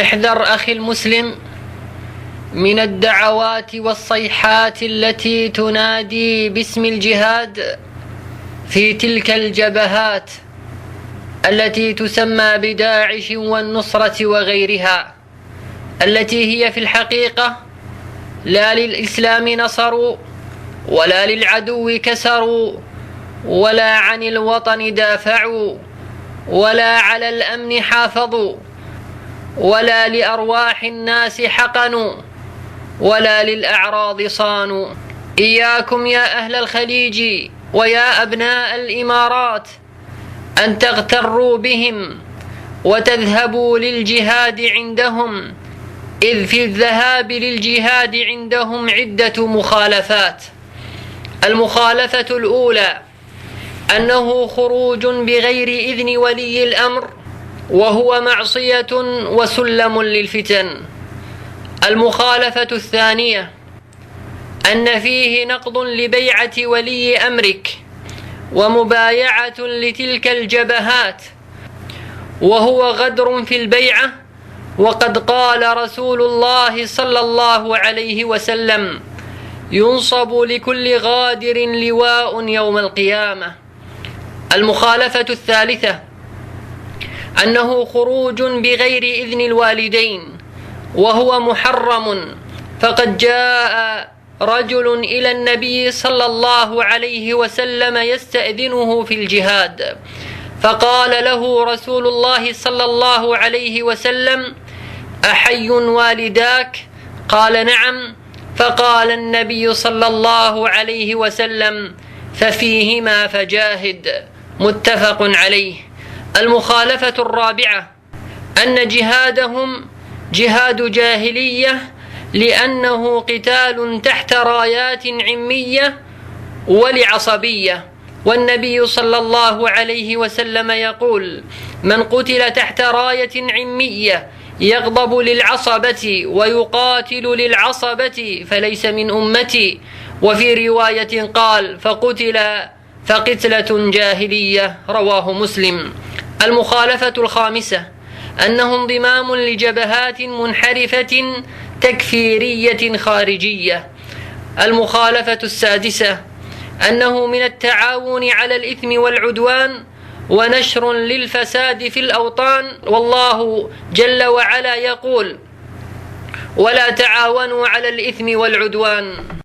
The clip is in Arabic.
احذر أخي المسلم من الدعوات والصيحات التي تنادي باسم الجهاد في تلك الجبهات التي تسمى بداعش والنصرة وغيرها، التي هي في الحقيقة لا للإسلام نصروا ولا للعدو كسروا ولا عن الوطن دافعوا ولا على الأمن حافظوا ولا لأرواح الناس حقنوا ولا للأعراض صانوا. إياكم يا أهل الخليج ويا أبناء الإمارات أن تغتروا بهم وتذهبوا للجهاد عندهم، إذ في الذهاب للجهاد عندهم عدة مخالفات. المخالفة الأولى أنه خروج بغير إذن ولي الأمر، وهو معصية وسلم للفتن. المخالفة الثانية أن فيه نقض لبيعة ولي أمرك ومبايعة لتلك الجبهات، وهو غدر في البيعة، وقد قال رسول الله صلى الله عليه وسلم: ينصب لكل غادر لواء يوم القيامة. المخالفة الثالثة أنه خروج بغير إذن الوالدين، وهو محرم، فقد جاء رجل إلى النبي صلى الله عليه وسلم يستأذنه في الجهاد، فقال له رسول الله صلى الله عليه وسلم: أحي والداك؟ قال: نعم. فقال النبي صلى الله عليه وسلم: ففيهما فجاهد. متفق عليه. المخالفة الرابعة أن جهادهم جهاد جاهلية، لأنه قتال تحت رايات عمية ولعصبية، والنبي صلى الله عليه وسلم يقول: من قتل تحت راية عمية يغضب للعصبة ويقاتل للعصبة فليس من أمتي. وفي رواية قال: فقتلة جاهلية. رواه مسلم. المخالفة الخامسة أنه انضمام لجبهات منحرفة تكفيرية خارجية. المخالفة السادسة أنه من التعاون على الإثم والعدوان ونشر للفساد في الأوطان، والله جل وعلا يقول: ولا تعاونوا على الإثم والعدوان.